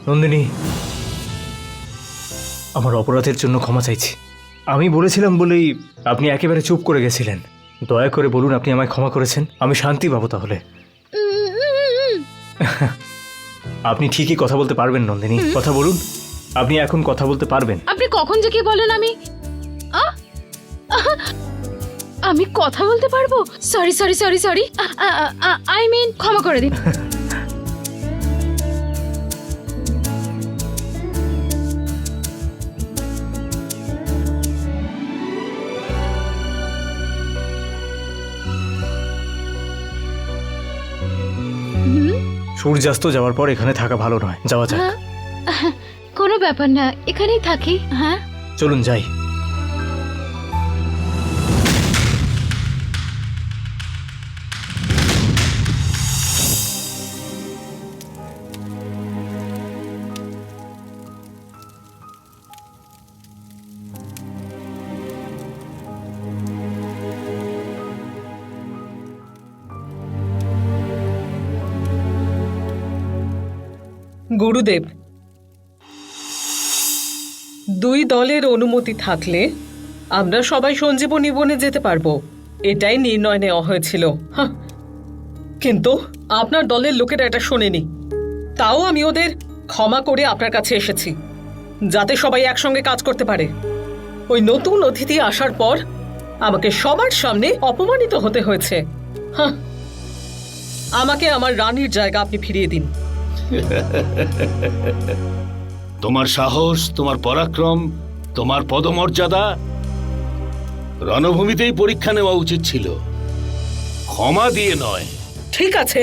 নন্দিনী, আমার অপরাধের জন্য ক্ষমা চাইছি। আমি বলেছিলাম বলেই আপনি একেবারে চুপ করে গেছিলেন। দয়া করে বলুন আপনি আমায় ক্ষমা করেছেন, আমি শান্তি পাবো তাহলে। আপনি ঠিকই কথা বলতে পারবেন নন্দিনী, কথা বলুন। আপনি এখন কথা বলতে পারবেন। আপনি কখন যে কি বলেন? আমি কথা বলতে পারবো? Sorry sorry sorry sorry, I mean ক্ষমা করে দিন। সূর্যাস্ত যাওয়ার পর এখানে থাকা ভালো নয়, যাওয়া যাক। কোনো ব্যাপার না, এখানেই থাকি। হ্যাঁ চলুন যাই। গুরুদেব, দুই দলের অনুমতি থাকলে আমরা সবাই সঞ্জীবনী বনে যেতে পারবো, এটাই নির্ণয় নেওয়া হয়েছিল। কিন্তু আপনার দলের লোকেরা এটা শোনেনি। তাও আমি ওদের ক্ষমা করে আপনার কাছে এসেছি, যাতে সবাই একসঙ্গে কাজ করতে পারে। ওই নতুন অতিথি আসার পর আমাকে সবার সামনে অপমানিত হতে হয়েছে। আমাকে আমার রানীর জায়গা আপনি ফিরিয়ে দিন। তোমার সাহস, তোমার পরাক্রম, তোমার পদমর্যাদা রণভূমিতেই পরীক্ষা নেওয়া উচিত ছিল, ক্ষমা দিয়ে নয়। ঠিক আছে,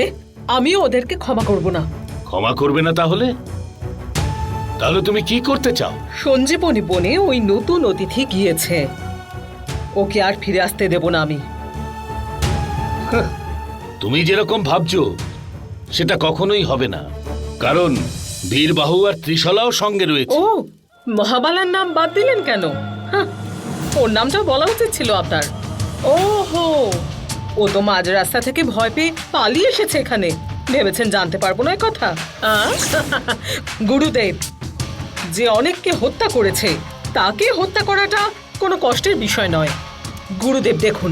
আমিও ওদেরকে ক্ষমা করব না। ক্ষমা করবে না তাহলে? তাহলে তুমি কি করতে চাও? সঞ্জীবনী বনে ওই নতুন অতিথি গিয়েছে, ওকে আর ফিরে আসতে দেব না আমি। তুমি যেরকম ভাবছো সেটা কখনোই হবে না, কারণ বীরবাহু আর ত্রিশলাও সঙ্গে রয়েছে। ও, মহাবালার নাম বাদ দিলেন কেন? ওর নামটা বলা উচিত ছিল আপনার। ওহো, ও তো মাঝ রাস্তা থেকে ভয় পেয়ে পালিয়ে এসেছে এখানে। ভেবেছেন জানতে পারবো না কথা? গুরুদেব, যে অনেককে হত্যা করেছে তাকে হত্যা করাটা কোনো কষ্টের বিষয় নয়। গুরুদেব দেখুন,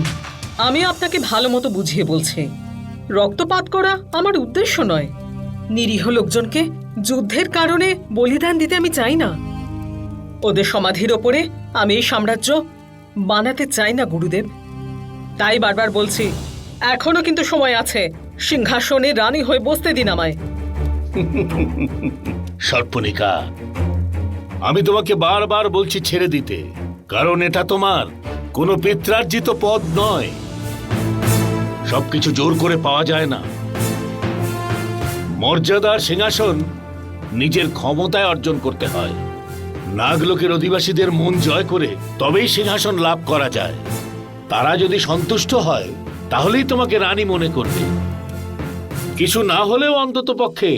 আমি আপনাকে ভালো মতো বুঝিয়ে বলছি, রক্তপাত করা আমার উদ্দেশ্য নয়। নিরীহ লোকজনকে যুদ্ধের কারণে বলিদান দিতে আমি চাই না। ওদের সমাধির ওপরে আমি এই সাম্রাজ্য বানাতে চাই না গুরুদেব। তাই বারবার বলছি, এখনো কিন্তু সময় আছে, সিংহাসনে রানী হয়ে বসতে দিন আমায়। সর্পণিকা, আমি তোমাকে বারবার বলছি ছেড়ে দিতে, কারণ এটা তোমার কোনো পিত্রার্জিত পদ নয়। সবকিছু জোর করে পাওয়া যায় না। মর্যাদার সিংহাসন নিজের ক্ষমতায় অর্জন করতে হয়। নাগলোকের অধিবাসীদের মন জয় করে তবেই সিংহাসন লাভ করা যায়। তারা যদি সন্তুষ্ট হয় তাহলেই তোমাকে রানী মনে করবে। কিছু না হলেও অন্তত পক্ষে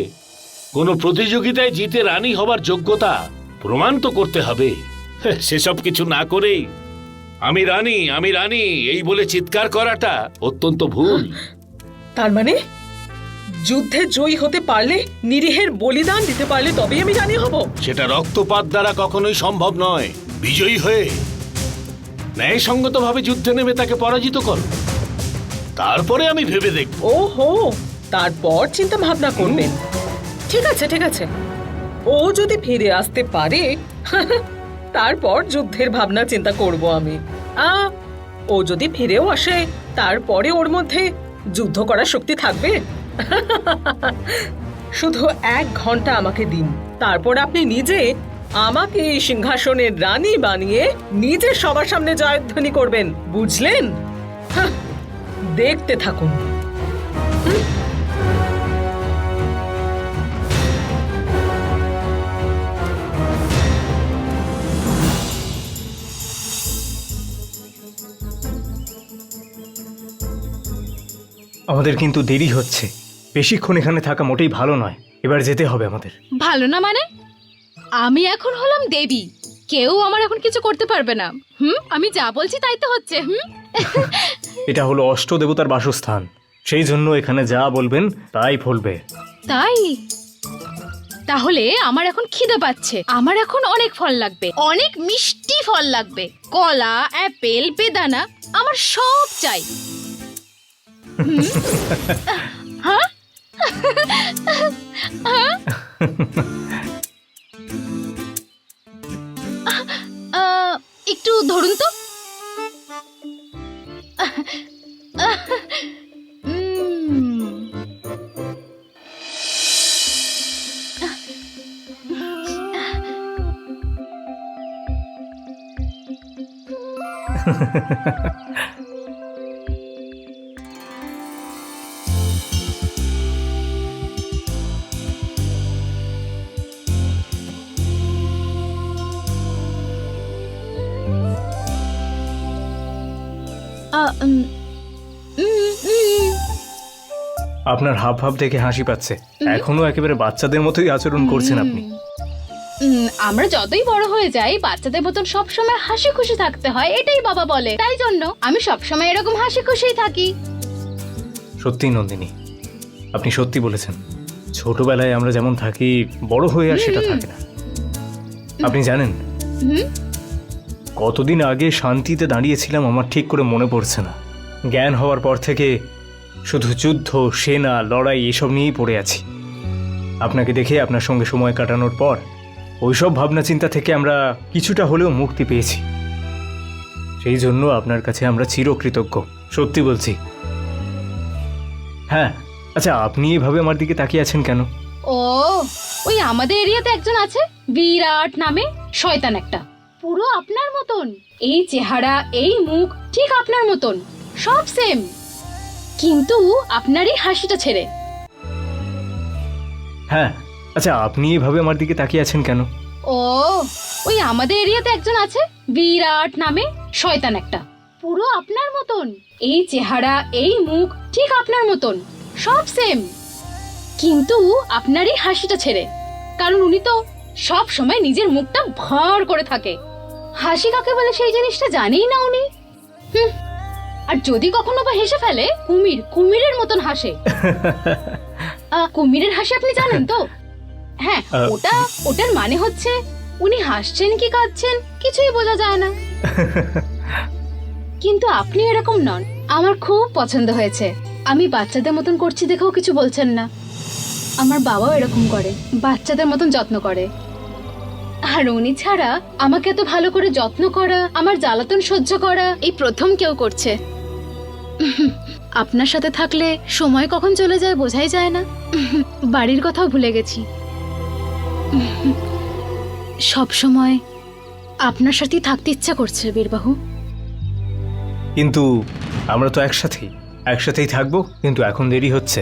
কোনো প্রতিযোগিতায় জিতে রানী হবার যোগ্যতা প্রমাণ তো করতে হবে। সেসব কিছু না করেই আমি রানী, আমি রানী এই বলে চিৎকার করাটা অত্যন্ত ভুল। তার মানে যুদ্ধে জয়ী হতে পারলে, নিরীহের বলিদান দিতে পারলে তবেই আমি রানী হব? সেটা রক্তপাত দ্বারা কখনোই সম্ভব নয়। বিজয়ী হয়ে ন্যায়সঙ্গতভাবে যুদ্ধে নেমে তাকে পরাজিত করো, তারপরে আমি ভেবে দেখব। ওহো, তারপর চিন্তা ভাবনা করবেন। ঠিক আছে ঠিক আছে, ও যদি ফিরে আসতে পারে তারপর যুদ্ধের ভাবনা চিন্তা করব আমি। ও যদি ফিরেও আসে, তারপরে ওর মধ্যে যুদ্ধ করার শক্তি থাকবে? শুধু 1 ঘন্টা আমাকে দিন, তারপর আপনি নিজে আমাকে এই সিংহাসনের রানী বানিয়ে নিজে সবার সামনে জয়ধ্বনি করবেন, বুঝলেন? দেখতে থাকুন। আমাদের কিন্তু দেরি হচ্ছে, বেশিক্ষণ এখানে থাকা মোটেই ভালো নয়। এবার যেতে হবে আমাদের। ভালো না মানে? আমি এখন হলাম দেবী, কেউ আমার এখন কিছু করতে পারবে না। আমি যা বলছি তাই তো হচ্ছে। এটা হলো অষ্টদেবতার বাসস্থান, সেই জন্য এখানে যা বলবেন তাই ফলবে। তাই তাহলে আমার এখন খিদে পাচ্ছে, আমার এখন অনেক ফল লাগবে, অনেক মিষ্টি ফল লাগবে, কলা, অ্যাপেল, বেদানা, আমার সব চাই। হ্যাঁ একটু ধরুন তো। আপনার হাব ভাব দেখে হাসি পাচ্ছে, এখনো একেবারে বাচ্চাদের মতোই আচরণ করছেন আপনি। আমরা যতই বড় হয়ে যাই বাচ্চাদের মতন সবসময় হাসি খুশি থাকতে হয়, এটাই বাবা বলে, তাই জন্য আমি সবসময় এরকম হাসি খুশিই থাকি। সত্যি নন্দিনী, আপনি সত্যি বলেছেন। ছোটবেলায় আমরা যেমন থাকি, বড় হয়ে আর সেটা থাকে না। আপনি জানেন কতদিন আগে শান্তিতে দাঁড়িয়েছিলাম আমার ঠিক করে মনে পড়ছে না। জ্ঞান হওয়ার পর থেকে শুধু যুদ্ধ, সেনা, লড়াই এসব নিয়েই পড়ে আছি। আপনাকে দেখে, আপনার সঙ্গে সময় কাটানোর পর ওইসব ভাবনা চিন্তা থেকে আমরা কিছুটা হলেও মুক্তি পেয়েছি। সেই জন্য আপনার কাছে আমরা চিরকৃতজ্ঞ, সত্যি বলছি। হ্যাঁ, আচ্ছা, আপনি এভাবে আমার দিকে তাকিয়ে আছেন কেন? ও, ওই আমাদের এরিয়াতে একজন আছে বিরাট নামে, শয়তান একটা, পুরো আপনার মতন, এই চেহারা, এই মুখ ঠিক আপনার মতন, সব সেম, কিন্তু আপনারই হাসিটা ছেড়ে। হ্যাঁ, আচ্ছা, আপনি এভাবে আমার দিকে তাকিয়ে আছেন কেন? ও, ওই আমাদের এরিয়াতে একজন আছে বিরাট নামে, শয়তান একটা, পুরো আপনার মতন, এই চেহারা, এই মুখ ঠিক আপনার মতন, সব সেম, কিন্তু আপনারই হাসিটা ছেড়ে, কারণ উনি তো সব সময় নিজের মুখটা ভর করে থাকে। হাসি কাকে বলে সেই জিনিসটা জানেই না উনি। আর যদি কখনো বা হেসে ফেলে, কুমিরের মতন হাসে। কুমিরের হাসি আপনি জানেন তো? হ্যাঁ, ওটার মানে হচ্ছে উনি হাসছেন কি কাঁদছেন কিছুই বোঝা যায় না। কিন্তু আপনি এরকম নন, আমার খুব পছন্দ হয়েছে। আমি বাচ্চাদের মতন করছি দেখেও কিছু বলছেন না। আমার বাবাও এরকম করে, বাচ্চাদের মতন যত্ন করে। আর উনি ছাড়া আমাকে এত ভালো করে যত্ন করা, আমার জ্বালাতন সহ্য করা এই প্রথম কেউ করছে। আপনার সাথে থাকলে সময় কখন চলে যায় বোঝাই যায় না। বাড়ির কথাও ভুলে গেছি। সব সময় আপনার সাথেই থাকতে ইচ্ছা করছে বীরবাহু। কিন্তু আমরা তো একসাথেই থাকবো, কিন্তু এখন দেরি হচ্ছে।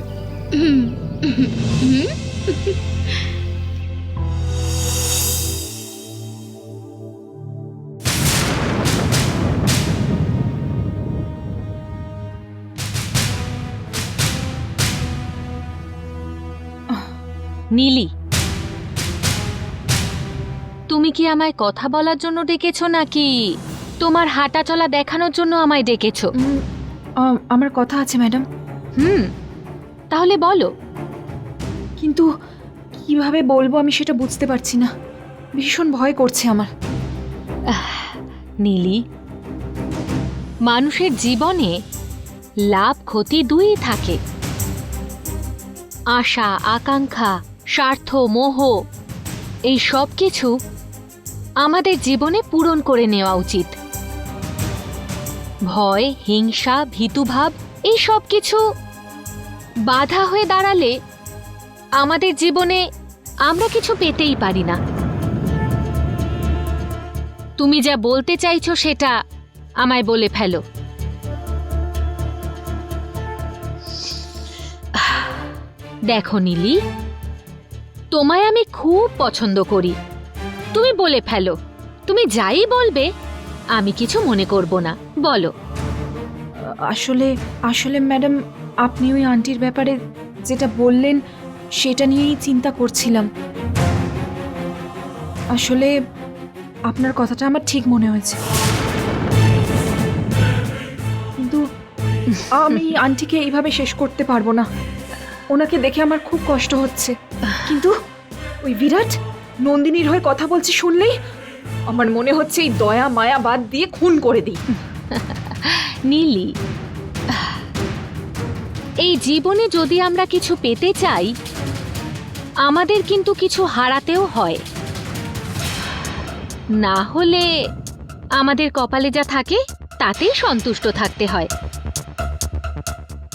নীলি, তুমি কি আমায় কথা বলার জন্য ডেকেছো নাকি তোমার হাঁটা চলা দেখানোর জন্য আমায় ডেকেছো? আমার কথা আছে ম্যাডাম। তাহলে বলো। কিন্তু কিভাবে বলবো আমি সেটা বুঝতে পারছি না, ভীষণ ভয় করছে আমার। নীলি, মানুষের জীবনে লাভ ক্ষতি দুই থাকে। আশা, আকাঙ্ক্ষা, স্বার্থ, মোহ, এই সব কিছু আমাদের জীবনে পূরণ করে নেওয়া উচিত। ভয়, হিংসা, ভীতুভাব এই সব কিছু বাধা হয়ে দাঁড়ালে আমাদের জীবনে আমরা কিছু পেতেই পারি না। তুমি যা বলতে চাইছো সেটা আমায় বলে ফেলো। দেখো নীলি, তোমায় আমি খুব পছন্দ করি। তুমি বলে ফেলো, তুমি যাই বলবে আমি কিছু মনে করব না, বলো। আসলে ম্যাডাম, আপনি ওই আন্টির ব্যাপারে যেটা বললেন সেটা নিয়েই চিন্তা করছিলাম। আসলে আপনার কথাটা আমার ঠিক মনে হয়েছে, কিন্তু আমি আন্টিকে এইভাবে শেষ করতে পারবো না। ওনাকে দেখে আমার খুব কষ্ট হচ্ছে, কিন্তু ওই বিরাট নন্দিনীর হয়ে কথা বলছে শুনলেই আমার মনে হচ্ছে এই দয়া মায়া বাদ দিয়ে খুন করে দিই। নীলি, এই জীবনে যদি আমরা কিছু পেতে চাই, আমাদের কিন্তু কিছু হারাতেও হয়। না হলে আমাদের কপালে যা থাকে তাতেই সন্তুষ্ট থাকতে হয়।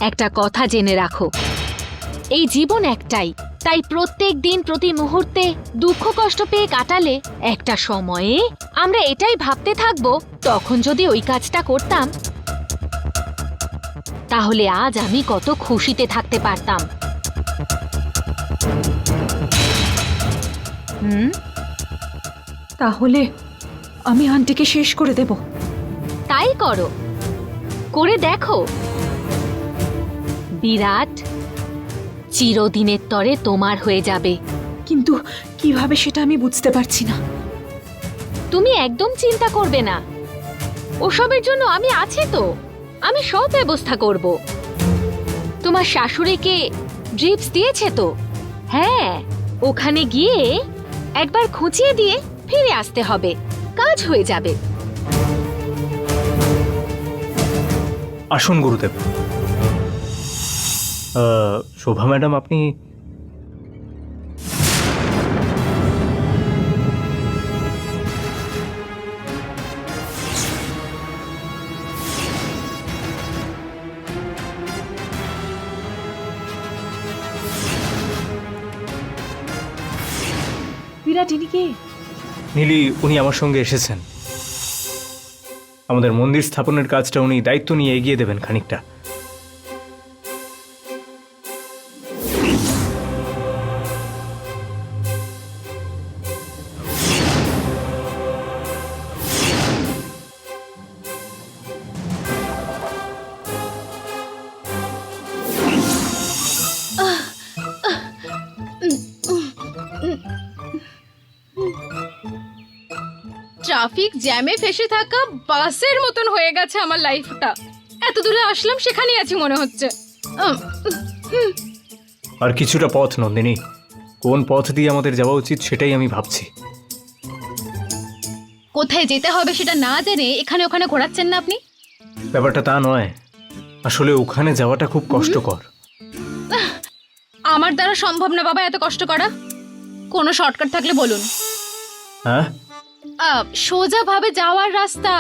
একটা কথা জেনে রাখো, এই জীবন একটাই, তাই প্রত্যেক দিন প্রতি মুহূর্তে দুঃখ কষ্ট পেয়ে কাটালে একটা সময়ে আমরা এটাই ভাবতে থাকবো, তখন যদি ওই কাজটা করতাম তাহলে আজ আমি কত খুশিতে থাকতে পারতাম। তাহলে আমি আন্টিকে শেষ করে দেব। তাই করো, করে দেখো। বিরাট চিরদিনের তরে তোমার হয়ে যাবে। কিন্তু কিভাবে সেটা আমি বুঝতে পারছি না। তুমি একদম চিন্তা করবে না, ওসবের জন্য আমি আছি তো, আমি সব ব্যবস্থা করব। তোমার শাশুড়িকে ড্রিপস দিয়েছে তো? হ্যাঁ, ওখানে গিয়ে একবার খুঁচিয়ে দিয়ে ফিরে আসতে হবে, কাজ হয়ে যাবে। আসুন গুরুদেব। শোভা ম্যাডাম, আপনি বিরাট ইনি কে? নীলি, উনি আমার সঙ্গে এসেছেন। আমাদের মন্দির স্থাপনের কাজটা উনি দায়িত্ব নিয়ে এগিয়ে দেবেন খানিকটা। ট্রাফিক জ্যামে ফেসে থাকা বাসের মতন হয়ে গেছে আমার লাইফটা। এত দূরে আসলাম, সেখানেই আছি মনে হচ্ছে। আর কিছুটা পথ নন্দিনী, কোন পথ দিয়ে আমাদের যাওয়া উচিত সেটাই আমি ভাবছি। কোথায় যেতে হবে সেটা না জেনে এখানে ওখানে ঘোরাচ্ছেন না আপনি? ব্যাপারটা তা নয়, আসলে ওখানে যাওয়াটা খুব কষ্টকর। আমার দ্বারা সম্ভব না বাবা এত কষ্ট করা। কোনো শর্টকাট থাকলে বলুন। হ্যাঁ, সোজা ভাবে যাওয়ার রাস্তা।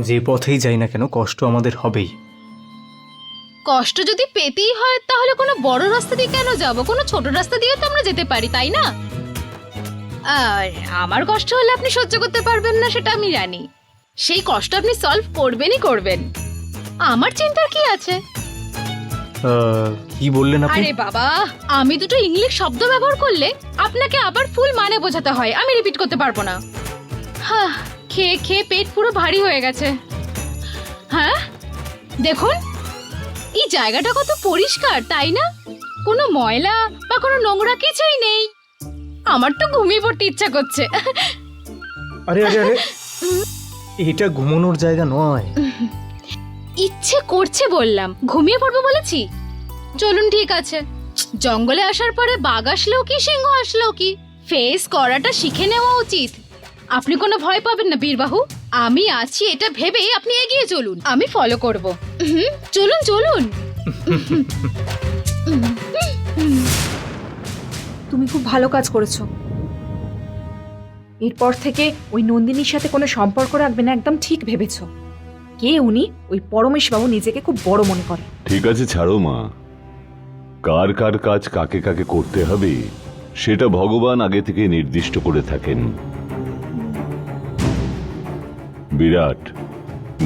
যে পথেই যাই না কেন কষ্ট আমাদের হবেই। কষ্ট যদি পেতেই হয় তাহলে কোনো বড় রাস্তা দিয়ে কেন যাব? কোনো ছোট রাস্তা দিয়েও তো আমরা যেতে পারি, তাই না? আর আমার কষ্ট হলে আপনি সহ্য করতে পারবেন না সেটা আমি জানি। সেই কষ্ট আপনি সলভ করবেনই করবেন, আমার চিন্তার কি আছে? কি বললেন আপনি? আরে বাবা, আমি দুটো ইংলিশ শব্দ ব্যবহার করলে আপনাকে আবার ফুল মানে বোঝাতে হয়, আমি রিপিট করতে পারবো না। হ্যাঁ, খেয়ে খেয়ে পেট পুরো ভারী হয়ে গেছে। হ্যাঁ দেখুন, এই জায়গাটা কত পরিষ্কার, তাই না? কোনো ময়লা বা কোনো নোংরা কিছুই নেই। আমার তো ঘুমিয়ে পড়তে ইচ্ছা করছে। আরে আরে আরে, এটা ঘুমানোর জায়গা নয়। ইচ্ছে করছে বললাম, ঘুমিয়ে পড়বো বলেছি? চলুন ঠিক আছে। জঙ্গলে আসার পরে বাঘ আসলেও কি সিংহ আসলেও কি, ফেস করাটা শিখে নেওয়া উচিত। আপনি কোনো ভয় পাবেন না বীরবাহু, আমি আছি এটা ভেবেই আপনি এগিয়ে চলুন, আমি ফলো করব। চলুন চলুন। তুমি খুব ভালো কাজ করেছো। এরপর থেকে ওই নন্দিনীর সাথে কোনো সম্পর্ক রাখবে না, একদম ঠিক ভেবেছো। কে উনি? ওই পরমেশবাবু নিজেকে খুব বড় মনে করে। ঠিক আছে, ছাড়ো মা। কার কার কাজ কাকে কাকে করতে হবে সেটা ভগবান আগে থেকে নির্দিষ্ট করে থাকেন। বিরাট,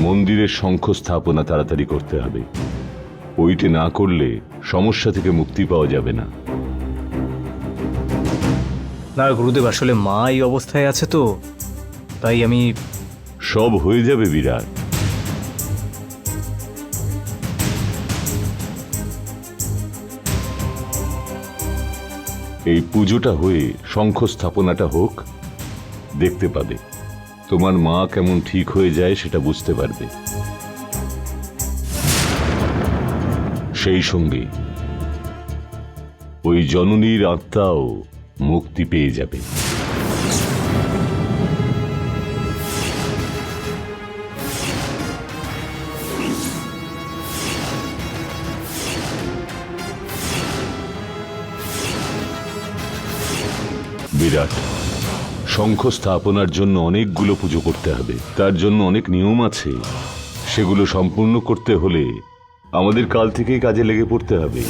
মন্দিরের শঙ্খ স্থাপনা তাড়াতাড়ি করতে হবে। ওইটি না করলে সমস্যা থেকে মুক্তি পাওয়া যাবে না। না গুরুদেব, আসলে মা এই অবস্থায় আছে তো, তাই আমি। সব হয়ে যাবে বিরাট। এই পুজোটা হয়ে শঙ্খ স্থাপনাটা হোক, দেখতে পাবে তোমার মা কেমন ঠিক হয়ে যায় সেটা বুঝতে পারবে। সেই সঙ্গে ওই জননীর আত্মাও মুক্তি পেয়ে যাবে। বিরাট, শঙ্খ স্থাপনার জন্য অনেকগুলো পুজো করতে হবে, তার জন্য অনেক নিয়ম আছে। সেগুলো সম্পূর্ণ করতে হলে আমাদের কাল থেকেই কাজে লেগে পড়তে হবে।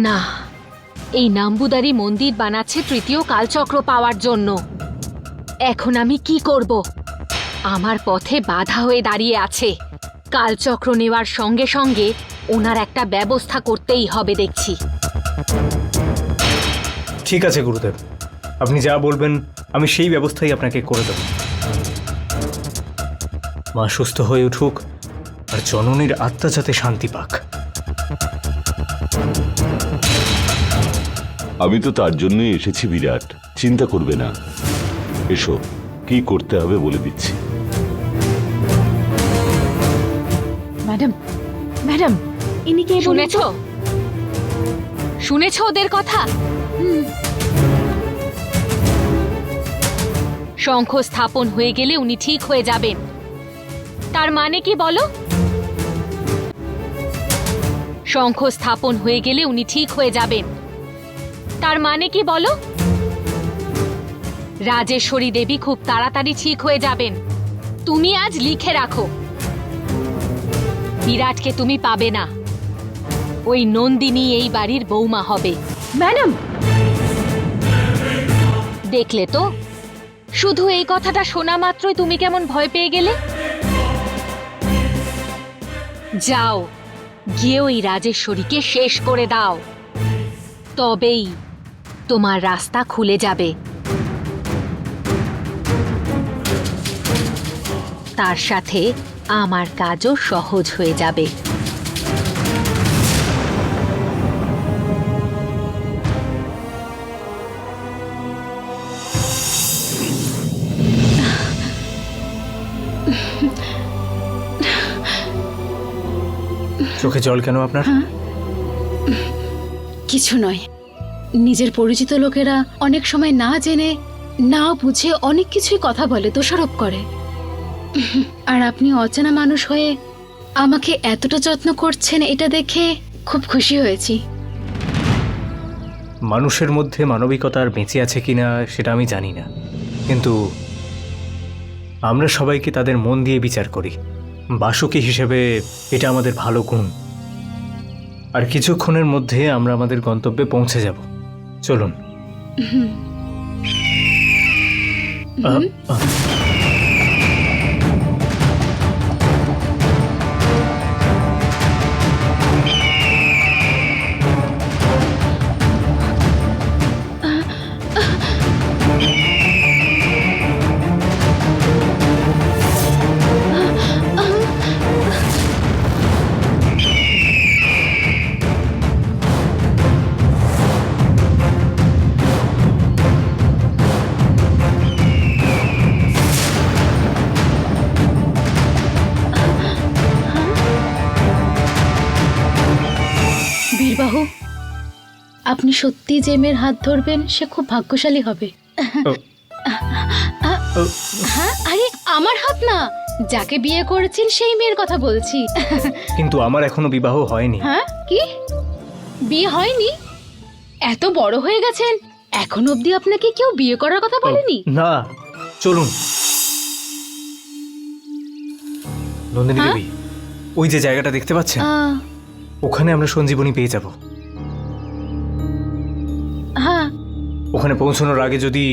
না, এই নাম্বুদারি মন্দির বানাচ্ছে তৃতীয় কালচক্র পাওয়ার জন্য। এখন আমি কি করব? আমার পথে বাধা হয়ে দাঁড়িয়ে আছে। কালচক্র নেওয়ার সঙ্গে সঙ্গে ওনার একটা ব্যবস্থা করতেই হবে দেখছি। ঠিক আছে গুরুদেব, আপনি যা বলবেন আমি সেই ব্যবস্থাই আপনাকে করে দেব। মা সুস্থ হয়ে উঠুক আর জননীর আত্মা যাতে শান্তি পাক। আমি তো তার জন্যই এসেছি বিরাট, চিন্তা করবে না। এসো, কি করতে হবে বলে দিচ্ছি। ম্যাডাম, ম্যাডাম, ইনি কে? শুনেছো? শুনেছো ওদের কথা? শঙ্খ স্থাপন হয়ে গেলে উনি ঠিক হয়ে যাবেন। তার মানে কি বলো? শঙ্খ স্থাপন হয়ে গেলে উনি ঠিক হয়ে যাবেন। তার মানে কি বলো? রাজেশ্বরী দেবী খুব তাড়াতাড়ি ঠিক হয়ে যাবেন। তুমি আজ লিখে রাখো, বিরাটকে তুমি পাবে না। ওই নন্দিনী এই বাড়ির বৌমা হবে। ম্যাডাম, দেখলে তো, শুধু এই কথাটা শোনা মাত্রই তুমি কেমন ভয় পেয়ে গেলে। যাও, গিয়ে ওই রাজেশ্বরীকে শেষ করে দাও, তবেই তোমার রাস্তা খুলে যাবে। তার সাথে আমার কাজও সহজ হয়ে যাবে। চোখে জল কেন আপনার? কিছু নয়, নিজের পরিচিত লোকেরা অনেক সময় না জেনে না বুঝে অনেক কিছুই কথা বলে, দোষারোপ করে। আর আপনি অচেনা মানুষ হয়ে আমাকে এতটা যত্ন করছেন, এটা দেখে খুব খুশি হয়েছি। মানুষের মধ্যে মানবিকতার বেঁচে আছে কিনা সেটা আমি জানি না, কিন্তু আমরা সবাইকে তাদের মন দিয়ে বিচার করি। বাসুকি হিসেবে এটা আমাদের ভালো গুণ। আর কিছুক্ষণের মধ্যে আমরা আমাদের গন্তব্যে পৌঁছে যাব। চলুন। বীরবাহু, আপনি সত্যি যে মেয়ের হাত ধরবেন সে খুব ভাগ্যশালী হবে। হ্যাঁ, আরে আমার হাত না, যাকে বিয়ে করেছেন সেই মেয়ের কথা বলছি। কিন্তু আমার এখনো বিবাহ হয়নি। হ্যাঁ, কি বিয়ে হয়নি? এত বড় হয়ে গেছেন, এখন অবধি আপনাকে কেউ বিয়ে করার কথা বলেনি? না, চলুন। নন্দিনী দেবী, ওই যে জায়গাটা দেখতে পাচ্ছেন, ওখানে আমরা সঞ্জীবনী পেয়ে যাব। হ্যাঁ, ওখানে পৌঁছানোর আগে যদি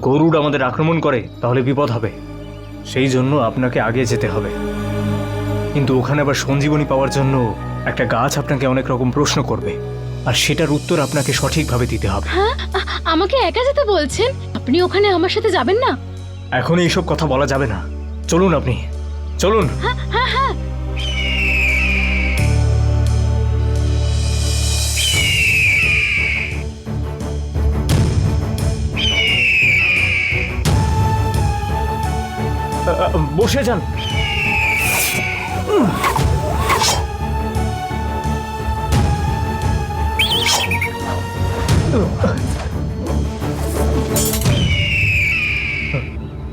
গরুড় আমাদের আক্রমণ করে তাহলে বিপদ হবে। সেই জন্য আপনাকে আগে যেতে হবে। কিন্তু ওখানে আবার সঞ্জীবনী পাওয়ার জন্য একটা গাছ আপনাকে অনেক রকম প্রশ্ন করবে, আর সেটার উত্তর আপনাকে সঠিকভাবে দিতে হবে। হ্যাঁ, আমাকে একা যেতে বলছেন? আপনি ওখানে আমার সাথে যাবেন না? এখন এইসব কথা বলা যাবে না। চলুন, আপনি চলুন। হ্যাঁ হ্যাঁ হ্যাঁ। বসে যান।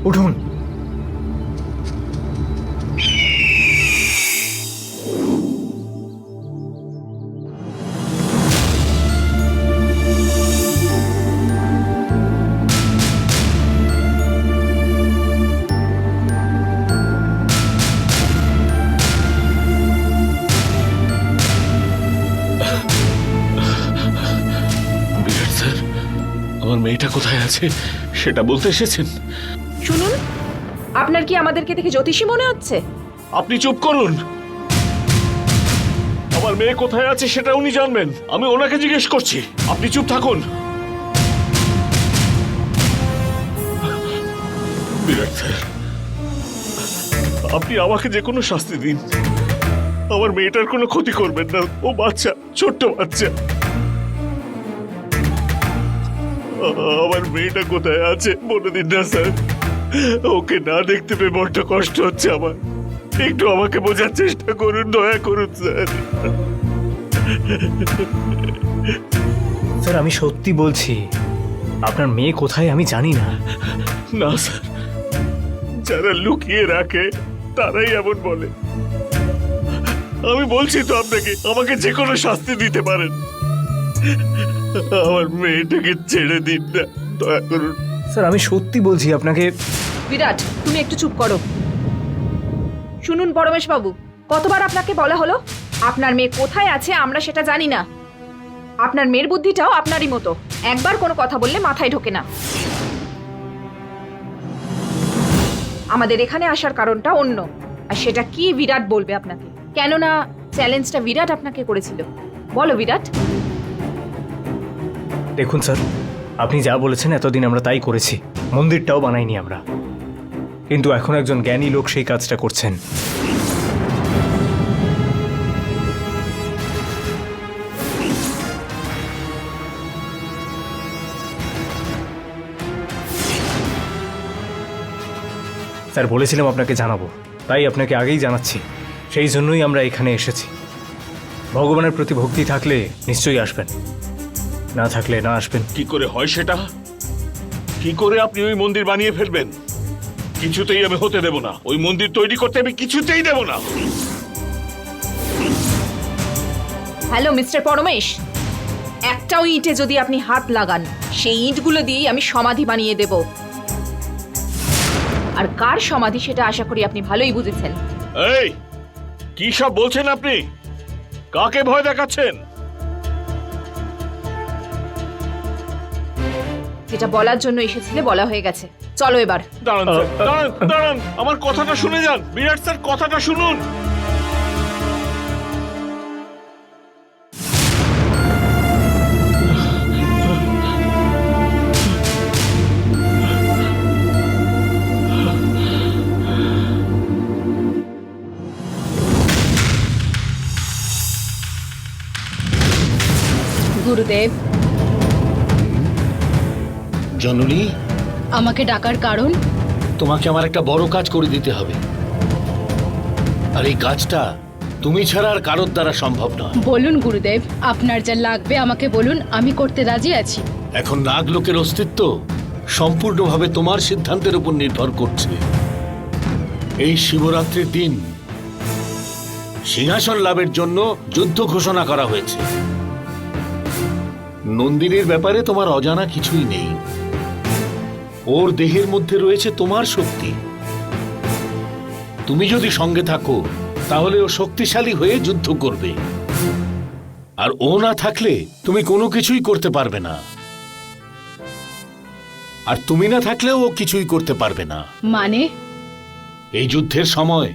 উঠুন। বিরাট স্যার, আমার মেয়েটা কোথায় আছে সেটা বলতে এসেছেন? শুনুন, আপনার কি আমাদেরকে দেখে জ্যোতিষী মনে হচ্ছে? আপনি চুপ করুন। আমার মেয়ে কোথায় আছে সেটা উনি জানবেন, আমি ওনাকে জিজ্ঞেস করছি। আপনি চুপ থাকুন। বিরাট স্যার, আপনি আমাকে যে কোনো শাস্তি দিন, আমার মেয়েটার কোনো ক্ষতি করবেন না। ও বাচ্চা, ছোট্ট বাচ্চা। আমার মেয়েটা কোথায় আছে বলে দিন না স্যার। ওকে না দেখতে পেয়ে বড্ড কষ্ট হচ্ছে আমার। একটু আমাকে বোঝার চেষ্টা করুন, দয়া করুন স্যার। স্যার, আমি সত্যি বলছি, আপনার মেয়ে কোথায় আমি জানি না। না স্যার, যারা লুকিয়ে রাখে তারাই এমন বলে। আমি বলছি তো আপনাকে, আমাকে যে কোনো শাস্তি দিতে পারেন। আমার মেয়েটাকে ছেড়ে দিন না, দয়া করুন। স্যার, আমি সত্যি বলছি আপনাকে। বিরাট, তুমি একটু চুপ করো। শুনুন পরমেশ বাবু, কতবার আপনাকে বলা হলো আপনার মেয়ে কোথায় আছে আমরা সেটা জানি না। আপনার মেয়ের বুদ্ধিটাও আপনারই মতো, একবার কোনো কথা বললে মাথায় ঢোকে না। আমাদের এখানে আসার কারণটা অন্য, আর সেটা কি বিরাট বলবে আপনাকে, কেননা চ্যালেঞ্জটা বিরাট আপনাকে করেছিল। বলো বিরাট। দেখুন স্যার, আপনি যা বলেছেন এতদিন আমরা তাই করেছি, মন্দিরটাও বানাইনি আমরা। কিন্তু এখন একজন জ্ঞানী লোক সেই কাজটা করছেন। স্যার, বলেছিলাম আপনাকে জানাবো, তাই আপনাকে আগেই জানাচ্ছি। সেই জন্যই আমরা এখানে এসেছি। ভগবানের প্রতি ভক্তি থাকলে নিশ্চয়ই আসবেন, না থাকলে না আসবেন। কি করে হয় সেটা? কি করে আপনি ওই মন্দির বানিয়ে ফেলবেন? কিছুতেই আমি হতে দেব না। ওই মন্দির তৈরি করতে আমি কিছুতেই দেব না। হ্যালো মিস্টার পরমেশ, একটাও ইঁটে যদি আপনি হাত লাগান, সেই ইঁটগুলো দিয়েই আমি সমাধি বানিয়ে দেব। আর কার সমাধি সেটা আশা করি আপনি ভালোই বুঝেছেন। এই, কি সব বলছেন আপনি? কাকে ভয় দেখাচ্ছেন? যেটা বলার জন্য এসেছিলে বলা হয়ে গেছে, চলো এবার। দাঁড়ান স্যার, দাঁড়ান দাঁড়ান, আমার কথাটা শুনে যান। বিরাট স্যার, কথাটা শুনুন। গুরুদেব, জননী, আমাকে ডাকার কারণ? তোমাকে আমার একটা বড় কাজ করে দিতে হবে, আর এই কাজটা তুমি ছাড়া আর কারোর দ্বারা সম্ভব নয়। বলুন গুরুদেব, আপনার যা লাগবে আমাকে বলুন, আমি করতে রাজি আছি। এখন নাগলোকের অস্তিত্ব সম্পূর্ণভাবে তোমার সিদ্ধান্তের উপর নির্ভর করছে। এই শিবরাত্রির দিন সিংহাসন লাভের জন্য যুদ্ধ ঘোষণা করা হয়েছে। নন্দিনীর ব্যাপারে তোমার অজানা কিছুই নেই। ওর দেহের মধ্যে রয়েছে তোমার শক্তি। তুমি যদি সঙ্গে থাকো তাহলে ও শক্তিশালী হয়ে যুদ্ধ করবে, আর ও না থাকলে তুমি কোনো কিছুই করতে পারবে না। আর তুমি না থাকলেও ও কিছুই করতে পারবে না। মানে? এই যুদ্ধের সময়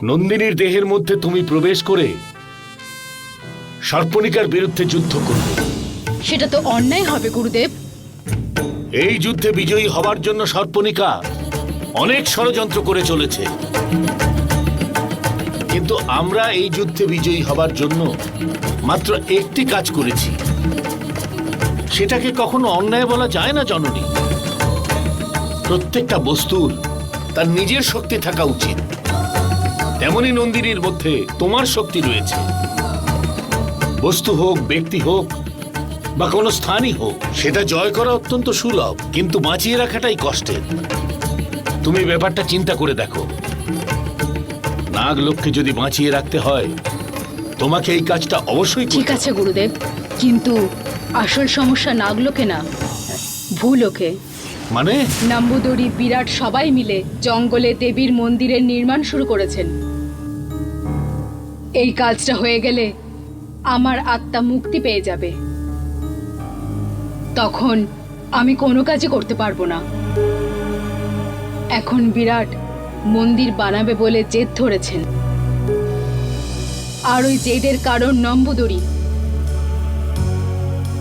নন্দিনীর দেহের মধ্যে তুমি প্রবেশ করে সর্পণিকার বিরুদ্ধে যুদ্ধ করবে। সেটা তো অন্যায় হবে গুরুদেব। এই যুদ্ধে বিজয়ী হবার জন্য সর্পণিকা অনেক ষড়যন্ত্র করে চলেছে, কিন্তু আমরা এই যুদ্ধে বিজয়ী হবার জন্য মাত্র একটি কাজ করেছি। সেটাকে কখনো অন্যায় বলা যায় না জননী। প্রত্যেকটা বস্তুর তার নিজের শক্তি থাকা উচিত। তেমনি নন্দিনীর মধ্যে তোমার শক্তি রয়েছে। বস্তু হোক, ব্যক্তি হোক বা কোনো স্থানই হোক, সেটা জয় করা অত্যন্ত সুলভ, কিন্তু বাঁচিয়ে রাখাটাই কষ্টের। তুমি ব্যাপারটা চিন্তা করে দেখো, নাগলোককে যদি বাঁচিয়ে রাখতে হয় তোমাকে এই কাজটা অবশ্যই ঠিক করতে আছে গুরুদেব, কিন্তু আসল সমস্যা নাগলোকে না, ভূলোকে। মানে নাম্বুদরি, বিরাট সবাই মিলে জঙ্গলে দেবীর মন্দিরের নির্মাণ শুরু করেছেন। এই কাজটা হয়ে গেলে আমার আত্মা মুক্তি পেয়ে যাবে। তখন আমি কোনো কাজই করতে পারবো না। এখন বিরাট মন্দির বানাবে বলে জেদ ধরেছেন, আর ওই জেদের কারণ নম্বুদরি।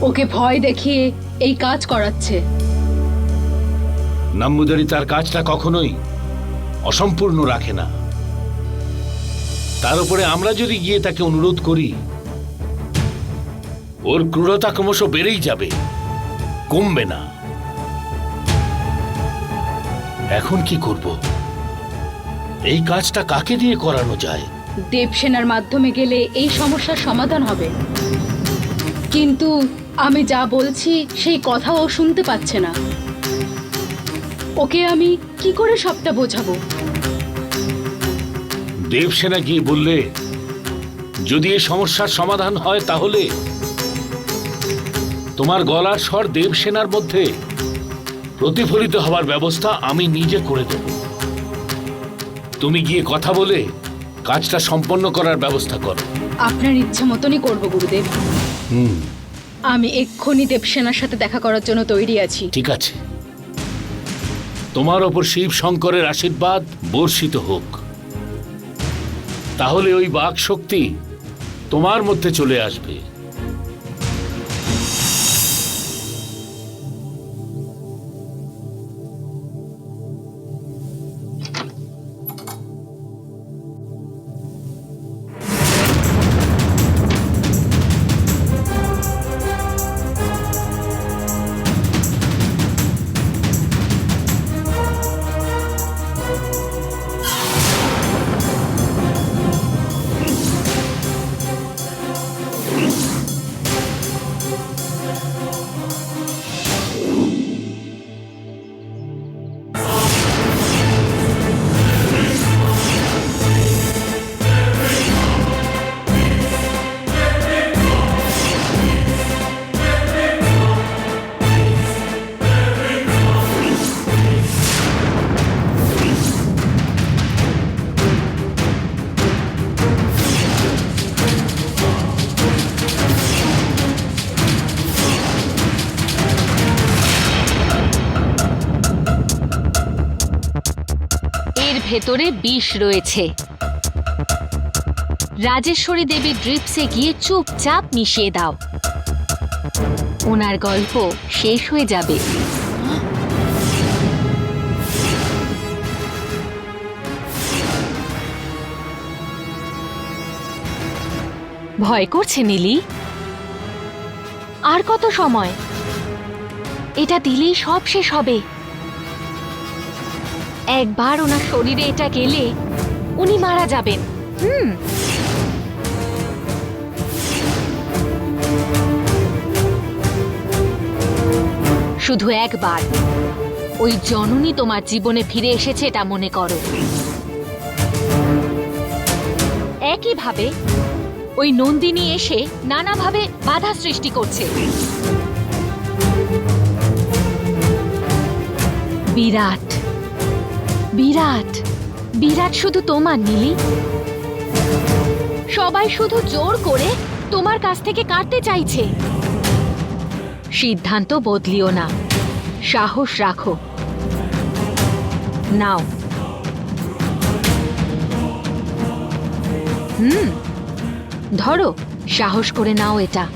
ওকে ভয় দেখিয়ে এই কাজ করাচ্ছে। নাম্বুদারি তার কাজটা কখনোই অসম্পূর্ণ রাখে না। তার উপরে আমরা যদি গিয়ে তাকে অনুরোধ করি, ওর ক্রূরতা ক্রমশ বেড়েই যাবে, কমবে না। এখন কি করব? এই কাজটা কাকে দিয়ে করানো যায়? দেবসেনার মাধ্যমে গেলে এই সমস্যার সমাধান হবে, কিন্তু আমি যা বলছি সেই কথা ও শুনতে পাচ্ছে না। ওকে আমি কি করে সবটা বোঝাবো? দেবসেনা গিয়ে বললে যদি এই সমস্যার সমাধান হয়, তাহলে তোমার গলার স্বর দেবসেনার মধ্যে প্রতিফলিত হবার ব্যবস্থা আমি নিজে করে দেব। তুমি গিয়ে কথা বলে কাজটা সম্পন্ন করার ব্যবস্থা করো। আপনার ইচ্ছা মতনই করবো গুরুদেব। আমি এক্ষুনি দেবসেনার সাথে দেখা করার জন্য তৈরি আছি। ঠিক আছে, তোমার ওপর শিব শঙ্করের আশীর্বাদ বর্ষিত হোক। তাহলে ওই বাক শক্তি তোমার মধ্যে চলে আসবে। ভেতরে বিষ রয়েছে। রাজেশ্বরী দেবীর ড্রিপসে গিয়ে চুপচাপ মিশিয়ে দাও, ওনার গল্প শেষ হয়ে যাবে। ভয় করছে নীলি? আর কত সময়? এটা দিলেই সব শেষ হবে। একবার ওনার শরীরে এটা গেলে উনি মারা যাবেন। শুধু একবার ওই জননী তোমার জীবনে ফিরে এসেছে এটা মনে করো। একইভাবে ওই নন্দিনী এসে নানাভাবে বাধা সৃষ্টি করছে। বিরাট বিরাট বিরাট শুধু তোমার নীলি। সবাই শুধু জোর করে তোমার কাছ থেকে কাটতে চাইছে। সিদ্ধান্ত বদলিও না, সাহস রাখো। নাও। ধরো, সাহস করে নাও এটা।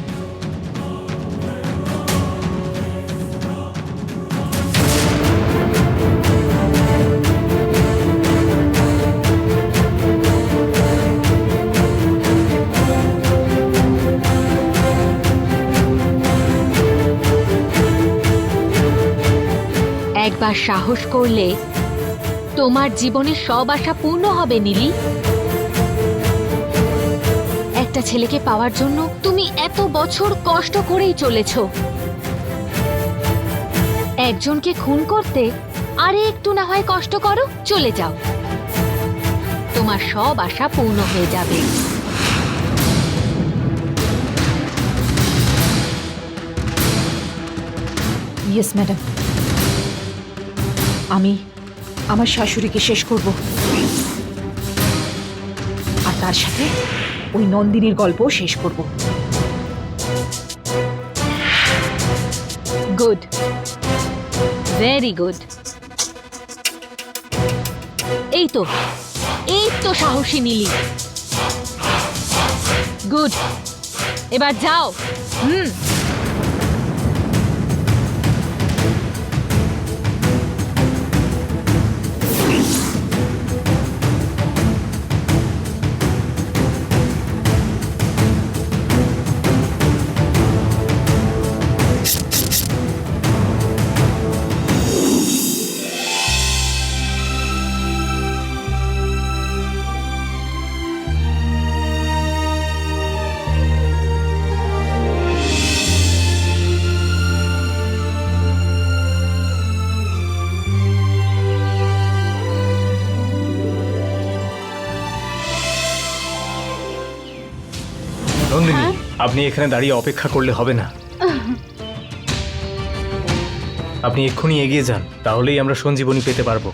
একবার সাহস করলে তোমার জীবনে সব আশা পূর্ণ হবে নীলি। একটা ছেলেকে পাওয়ার জন্য তুমি এত বছর কষ্ট করেই চলেছ। একজনকে খুন করতে আরে একটু না হয় কষ্ট করো, চলে যাও, তোমার সব আশা পূর্ণ হয়ে যাবে। ইয়েস ম্যাডাম, আমি আমার শাশুড়িকে শেষ করব, আর তার সাথে ওই নন্দিনীর গল্পও শেষ করব। Good, very good. এই তো সাহসী নীলি, গুড। এবার যাও। নন্দিনী, আপনি এখানে দাঁড়িয়ে অপেক্ষা করলে হবে না। আপনি এক্ষুনি এগিয়ে যান, তাহলেই আমরা সঞ্জীবনী পেতে পারবো।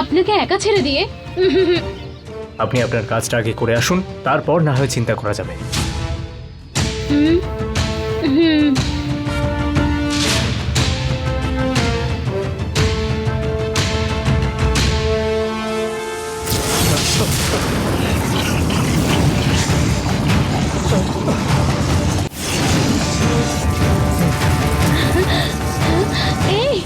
আপনাকে একা ছেড়ে দিয়ে? আপনি আপনার কাজটা আগে করে আসুন, তারপর না হয় চিন্তা করা যাবে। এই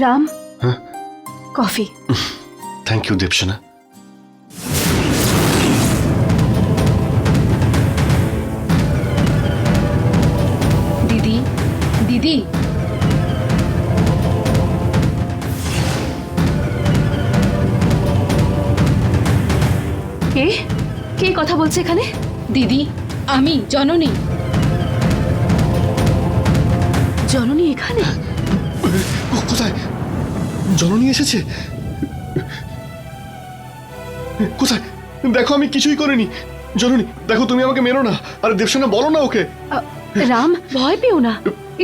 রাম, হ্যাঁ? কফি। Thank you Devasena. দিদি, দিদি, কে কে কথা বলছে এখানে? দিদি, আমি জননী। জননী এখানে? কোথায়? জননী এসেছে? কোথায়? দেখো, আমি কিছুই করিনি। জননী দেখো, তুমি আমাকে মেরো না। আর দেবসেনা, বলো না ওকে। রাম, ভয় পেও না,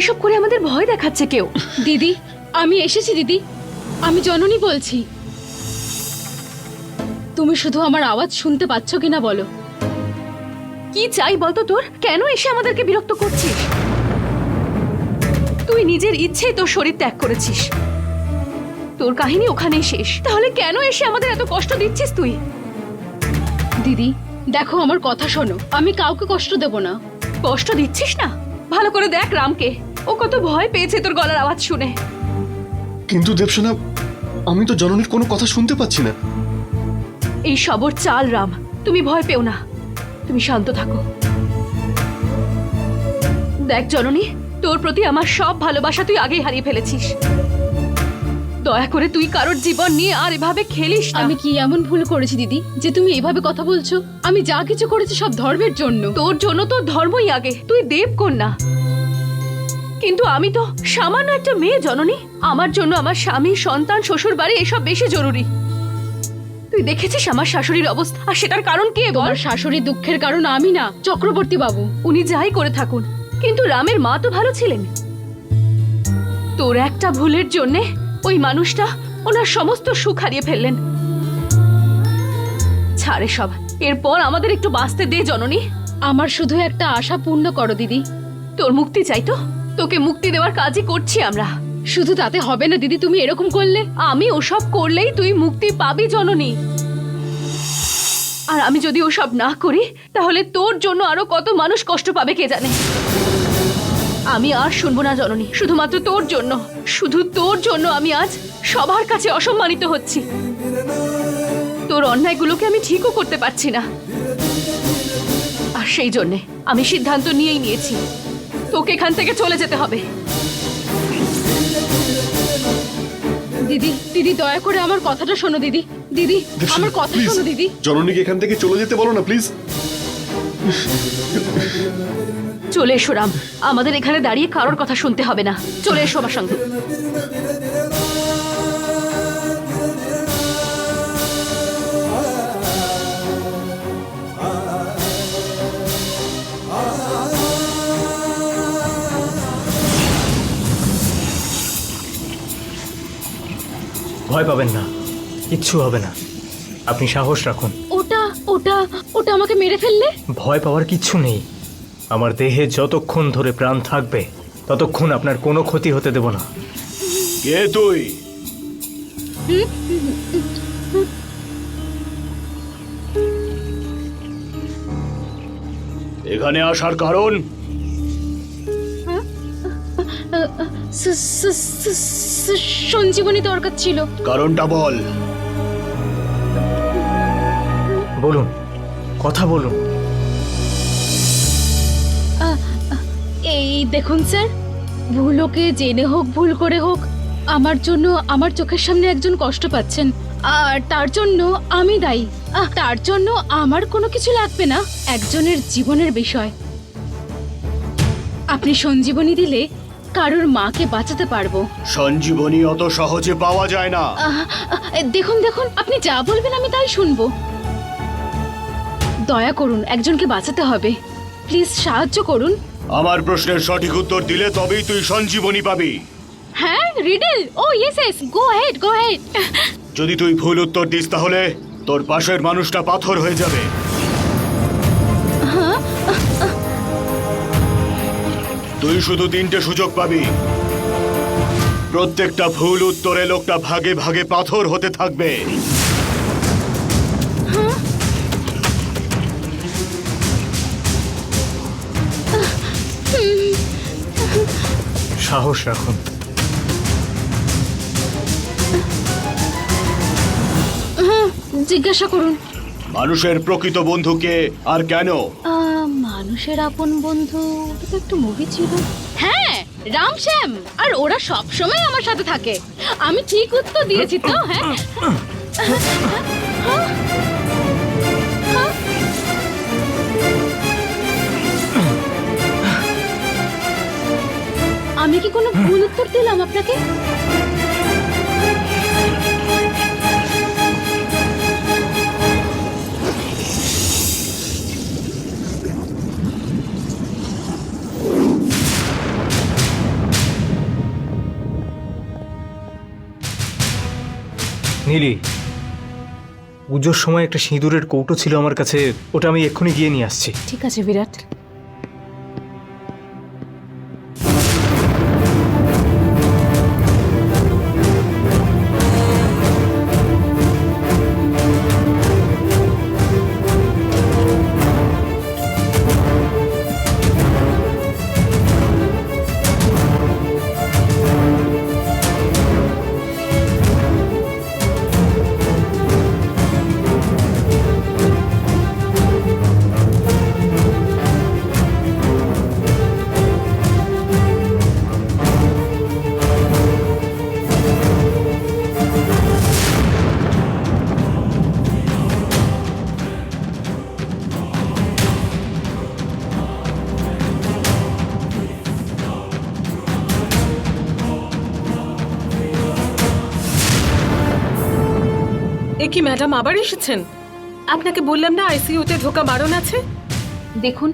এসব করে আমাদের ভয় দেখাচ্ছে কেউ। দিদি, আমি এসেছি দিদি, আমি জননী বলছি। তুমি শুধু আমার আওয়াজ শুনতে পাচ্ছ কিনা বলো। কি চাই বলতো তোর? কেন এসে আমাদেরকে বিরক্ত করছিস? তুই নিজের ইচ্ছেই তোর শরীর ত্যাগ করেছিস, তোর কাহিনী ওখানেই শেষ। তাহলে কেন এসে আমাদের এত কষ্ট দিচ্ছিস তুই? দিদি দেখো, আমার কথা শোনো, আমি কাউকে কষ্ট দেব না। কষ্ট দিচ্ছিস না? ভালো করে দেখ রামকে, ও কত ভয় পেয়েছে তোর গলার আওয়াজ শুনে। কিন্তু দেবসেনা, আমি তো জননীর কোনো কথা শুনতে পাচ্ছি না। এই সবর চাল রাম, তুমি ভয় পেও না, তুমি শান্ত থাকো। দেখ জননী, তোর প্রতি আমার সব ভালোবাসা তুই আগেই হারিয়ে ফেলেছিস। দয়া করে তুই কারোর জীবন নিয়ে আর এভাবে খেলিস না। আমি কি এমন ভুল করেছি দিদি যে তুমি এভাবে কথা বলছো? আমি যা কিছু করেছি সব ধর্মের জন্য। তোর জন্য তো ধর্মই আগে, তুই দেবকন্যা। কিন্তু আমি তো সামান্য একটা মেয়ে জননী। আমার জন্য আমার স্বামী, সন্তান, শ্বশুর বাড়ি এসব বেশি জরুরি। তুই দেখেছিস আমার শাশুড়ির অবস্থা, আর সেটার কারণ কে বল? তোমার শাশুড়ির দুঃখের কারণ আমি না, চক্রবর্তী বাবু। উনি যাই করে থাকুন, কিন্তু রামের মা তো ভালো ছিলেন। তোর একটা ভুলের জন্যে ওই মানুষটা ওনার সমস্ত সুখ হারিয়ে ফেললেন। ছাড়ে সব, এরপর আমাদের একটু বাঁচতে দে জননী। আমার শুধু একটা আশা পূর্ণ করো দিদি। তোর মুক্তি চাই তো, তোকে মুক্তি দেওয়ার কাজই করছি আমরা। শুধু তাতে হবে না দিদি, তুমি এরকম করলে। আমি ওসব করলেই তুই মুক্তি পাবি জননী। আর আমি যদি ওসব না করি, তাহলে তোর জন্য আরো কত মানুষ কষ্ট পাবে কে জানে। আমি আর শুনবো না জননী, শুধুমাত্র তোর জন্য, শুধু তোর জন্য আমি আজ সবার কাছে অসম্মানিত হচ্ছি। তোর তোর অন্যায়গুলোকে আমি ঠিকও করতে পারছি না, আর সেই জন্যে আমি সিদ্ধান্ত নিয়েই নিয়েছি, তোকে এখান থেকে চলে যেতে হবে। দিদি দিদি দয়া করে আমার কথাটা শোনো দিদি। দিদি দেবসেনা, আমার কথা please, শোনো দিদি। জননীকে এখান থেকে চলে যেতে বলো না প্লিজ। চলে এসো রাম, আমাদের এখানে দাঁড়িয়ে কারোর কথা শুনতে হবে না, চলে এসো আমার সঙ্গে। ভয় পাবেন না, কিচ্ছু হবে না, আপনি সাহস রাখুন। ওটা ওটা ওটা আমাকে মেরে ফেললে? ভয় পাওয়ার কিচ্ছু নেই, আমার দেহে যতক্ষণ ধরে প্রাণ থাকবে ততক্ষণ আপনার কোনো ক্ষতি হতে দেব না। কে তুই? এখানে আসার কারণ? সঞ্জীবনী দরকার ছিল। কারণটা বল। বলুন, কথা বলুন। এই দেখুন স্যার, ভুল ওকে জেনে হোক ভুল করে হোক, আমার জন্য আমার চোখের সামনে একজন কষ্ট পাচ্ছেন, আর তার জন্য আমি দায়ী। তার জন্য আমার কোনো কিছু লাগবে না, একজনের জীবনের বিষয়। আপনি সঞ্জীবনী দিলে কারোর মাকে বাঁচাতে পারবো। সঞ্জীবনী অত সহজে পাওয়া যায় না। দেখুন দেখুন, আপনি যা বলবেন আমি তাই শুনবো। দয়া করুন, একজনকে বাঁচাতে হবে, প্লিজ সাহায্য করুন। আমার প্রশ্নের সঠিক উত্তর দিলে তবেই তুই সঞ্জীবনী পাবি। হ্যাঁ, রিডল। ও ইয়েস ইয়েস, গো হেড গো হেড। যদি তুই ভুল উত্তর দিস তাহলে তোর পাশের মানুষটা পাথর হয়ে যাবে। তুই শুধু 3টে সুযোগ পাবি, প্রত্যেকটা ভুল উত্তরে লোকটা ভাগে ভাগে পাথর হতে থাকবে। সাহস রাখুন। জিজ্ঞাসা করুন। মানুষের প্রকৃত বন্ধুকে আর কেন? মানুষের আপন বন্ধু, এটা তো একটা মুভি ছিল। হ্যাঁ, রামশ্যাম, আর ওরা সব সময় আমার সাথে থাকে। আমি ঠিক উত্তর দিয়েছি তো? হ্যাঁ। আমি কি কোনো ভুল উত্তর দিলাম আপনাকে? নীলি, পুজোর সময় একটা সিঁদুরের কৌটো ছিল আমার কাছে, ওটা আমি এক্ষুনি গিয়ে নিয়ে আসছি। ঠিক আছে বিরাট। এ কি ম্যাডাম আবার এসেছেন? আপনাকে বললাম না আইসিইউতে ঢোকা বারণ আছে। দেখুন,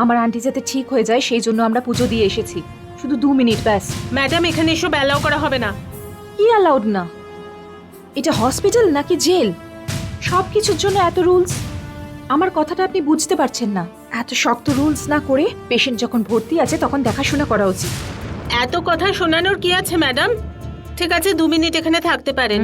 আমার আন্টি যাতে ঠিক হয়ে যায় সেই জন্য আমরা পুজো দিয়ে এসেছি, শুধু 2 মিনিট ব্যাস। ম্যাডাম, এখানে এসব অ্যালাউ করা হবে না। কি অ্যালাউড না? এটা হসপিটাল নাকি জেল? সব কিছুর জন্য এত রুলস? আমার কথাটা আপনি বুঝতে পারছেন না। এত শক্ত রুলস না করে পেশেন্ট যখন ভর্তি আছে তখন দেখাশোনা করা উচিত। এত কথা শোনানোর কি আছে ম্যাডাম? ঠিক আছে, 2 মিনিট এখানে থাকতে পারেন।